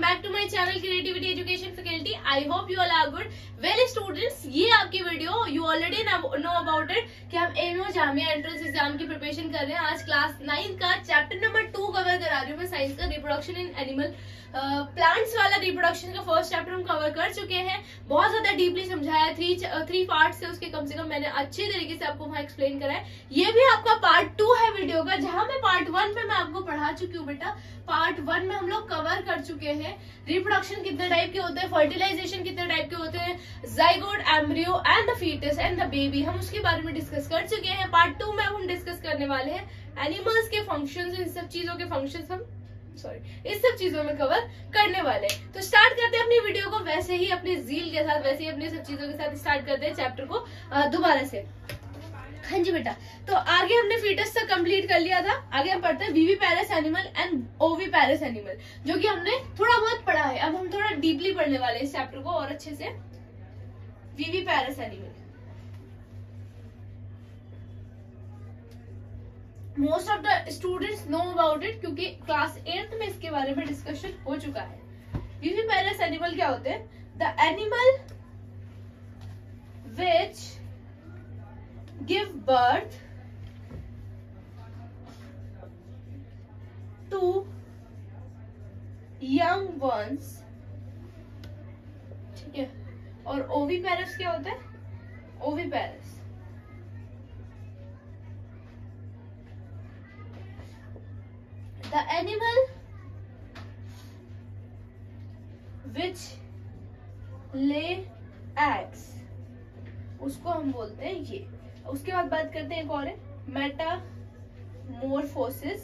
Back to my channel creativity education faculty. I hope you all are good. Well students, ये आपकी video you already know about it कि हम MO Jamia entrance exam की preparation कर रहे हैं। आज क्लास 9 का चैप्टर नंबर 2 कवर करा रही हूँ मैं, साइंस का रिप्रोडक्शन इन एनिमल प्लांट्स वाला रिप्रोडक्शन का फर्स्ट चैप्टर हम कवर कर चुके हैं। बहुत ज्यादा डीपली समझाया, थ्री पार्ट से उसके कम से कम मैंने अच्छे तरीके से आपको वहाँ एक्सप्लेन करा है। ये भी आपका पार्ट 2 है वीडियो का, जहाँ मैं पार्ट 1 में मैं आपको पढ़ा चुकी हूँ बेटा। पार्ट 1 में हम लोग कवर कर चुके हैं रिप्रोडक्शन कितने टाइप के होते हैं, फर्टिलाइजेशन कितने टाइप के होते हैं, zygote, embryo and the foetus and the baby, हम उसके बारे में डिस्कस कर चुके हैं। पार्ट 2 में हम डिस्कस करने वाले हैं एनिमल्स के फंक्शंस, इन सब चीजों के फंक्शंस हम इस सब चीजों में कवर करने वाले। तो स्टार्ट करते हैं अपनी वीडियो को वैसे ही अपने जील के साथ, वैसे ही अपनी सब चीजों के साथ स्टार्ट करते हैं चैप्टर को दोबारा से। हाँ जी बेटा, तो आगे हमने फीटस तक कंप्लीट कर लिया था। आगे हम पढ़ते हैं viviparous animal and oviparous animal, जो कि हमने थोड़ा बहुत पढ़ा है। अब हम थोड़ा डीपली पढ़ने वाले हैं इस चैप्टर को और अच्छे से। Viviparous animal, most of the students no about it, क्योंकि क्लास 8 में इसके बारे में डिस्कशन हो चुका है। विविपेरस एनिमल क्या होते हैं? The animal which give birth to young ones, ठीक है। और ओविपेरस क्या होता है? Oviparous the animal which lay eggs, उसको हम बोलते हैं ये। उसके बाद बात करते हैं एक और है Metamorphosis,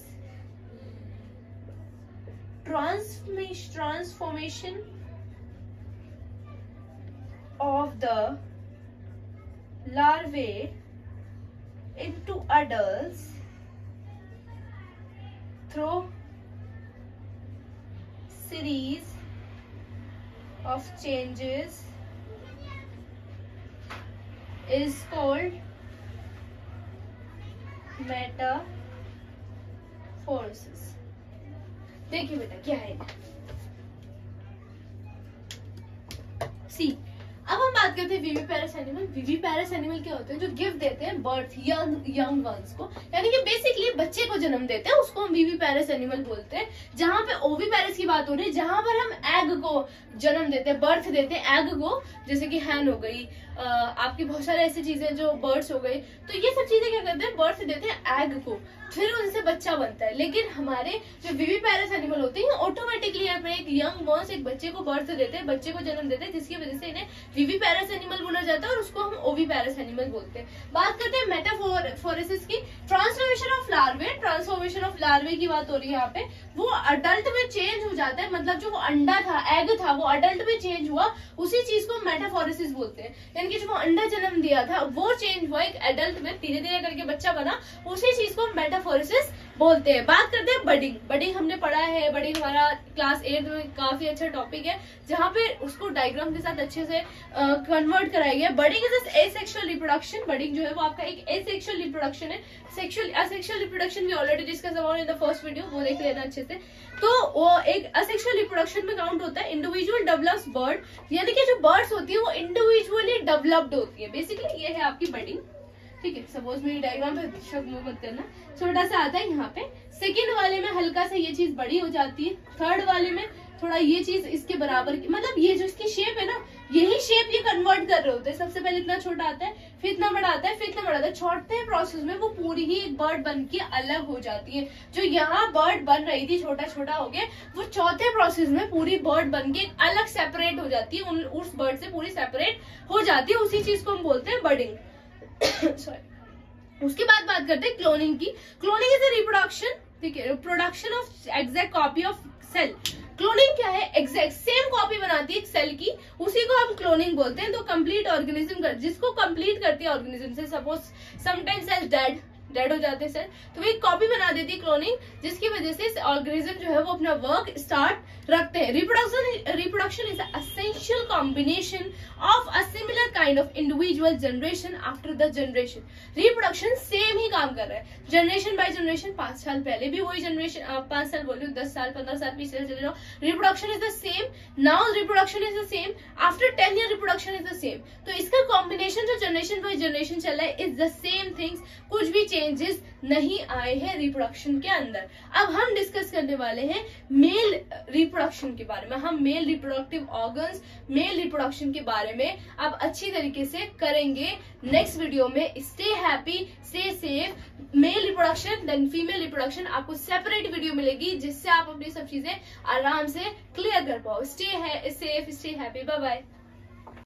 transformation of the larvae into adults through series of changes is called Metamorphosis. देखिए बेटा क्या है सी। अब हम बात करते हैं विविपेरस एनिमल। विविपेरस एनिमल क्या होते हैं? जो गिफ्ट देते हैं बर्थ यंग वंस को, यानी कि बेसिकली बच्चे को जन्म देते हैं, उसको हम विविपेरस एनिमल बोलते हैं। जहां पे ओविपेरस की बात हो रही है, जहां पर हम एग को जन्म देते हैं, बर्थ देते हैं एग को, जैसे कि हैन हो गई, आपकी बहुत सारे ऐसी चीजें जो बर्ड्स हो गई, तो ये सब चीजें क्या करते हैं? बर्थ देते हैं एग को, फिर उनसे बच्चा बनता है। लेकिन हमारे जो विविपेरस एनिमल होते हैं ऑटोमेटिकली अपने एक यंग वंस, एक बच्चे को बर्थ देते हैं, बच्चे को जन्म देते हैं, जिसकी वजह से इन्हें विविपेरस एनिमल बोला जाता है और उसको हम ओविपेरस एनिमल बोलते हैं। बात करते हैं मेटामॉर्फोसिस की। Transformation of larvae, transformation of larvae की बात हो रही है यहाँ पे। वो अडल्ट में चेंज हो जाता है, मतलब जो अंडा था, एग था, वो अडल्ट में चेंज हुआ, उसी चीज को मेटामॉर्फोसिस बोलते हैं। यानी कि जो अंडा जन्म दिया था वो चेंज हुआ एक एडल्ट में, धीरे धीरे करके बच्चा बना, उसी चीज को मेटामॉर्फोसिस बोलते हैं। बात करते हैं बडिंग। बडिंग हमने पढ़ा है, बडिंग हमारा क्लास 8 में काफी अच्छा टॉपिक है, जहाँ पे उसको डायग्राम के साथ अच्छे से कन्वर्ट कराया गया। Budding is asexual reproduction. Budding जो है वो आपका एक एसेक्सुअल रिप्रोडक्शन है। Asexual reproduction we already discuss about in the first video, वो देख लेना अच्छे से। तो वो एक असेक्सुअल रिप्रोडक्शन में काउंट होता है। इंडिविजुअल डेवलप्स बर्ड, यानी कि जो बर्ड्स होती है वो इंडिविजुअली डेवलप्ड होती है। बेसिकली ये है आपकी बडिंग, ठीक है। सपोज मेरी डायग्राम पे शक मत करना, छोटा सा आता है यहाँ पे। सेकेंड वाले में हल्का सा ये चीज बड़ी हो जाती है, थर्ड वाले में थोड़ा ये चीज इसके बराबर की, मतलब ये जो इसकी शेप है ना, यही शेप ये कन्वर्ट कर रहे होते हैं। सबसे पहले इतना छोटा आता है, फिर इतना बड़ा आता है, फिर इतना बड़ा आता है। चौथे प्रोसेस में वो पूरी ही एक बर्ड बन के अलग हो जाती है। जो यहाँ बर्ड बन रही थी छोटा छोटा हो गया, वो चौथे प्रोसेस में पूरी बर्ड बन के अलग सेपरेट हो जाती है, उस बर्ड से पूरी सेपरेट हो जाती है। उसी चीज को हम बोलते हैं बर्डिंग। सॉरी। उसके बाद बात करते हैं क्लोनिंग की। क्लोनिंग इज अ रिप्रोडक्शन, ठीक है, production of exact copy of cell. Cloning क्या है? एग्जैक्ट सेम कॉपी बनाती है एक सेल की, उसी को हम क्लोनिंग बोलते हैं। तो कंप्लीट ऑर्गेनिज्म, जिसको कंप्लीट करती है ऑर्गेनिज्म से, suppose sometimes cell dead, dead हो जाते सेल, तो वो एक कॉपी बना देती है क्लोनिंग, जिसकी वजह से ऑर्गेनिज्म जो है वो अपना वर्क स्टार्ट रखते हैं। Reproduction is essential combination of a similar kind of individual generation after the generation. Reproduction same ही काम कर रहा है जनरेशन बाय जनरेशन। 5 साल पहले भी वही जनरेशन, 5 साल बोलियो, 10 साल, 15 साल, 20 साल चले जाओ, reproduction is the same, now reproduction is the same, after 10 year reproduction is the same. तो इसका कॉम्बिनेशन जो जनरेशन बाय जनरेशन चल रहा है इज द सेम थिंग्स, कुछ भी चेंजेस नहीं आए हैं रिप्रोडक्शन के अंदर। अब हम डिस्कस करने वाले हैं मेल रिप्रोडक्शन के बारे में। हम male reproductive organs, male reproduction के बारे में अब अच्छी तरीके से करेंगे नेक्स्ट वीडियो में। Stay happy, stay safe. Male reproduction then female reproduction, आपको सेपरेट वीडियो मिलेगी जिससे आप अपनी सब चीजें आराम से क्लियर कर पाओ। Stay safe, stay happy, bye bye.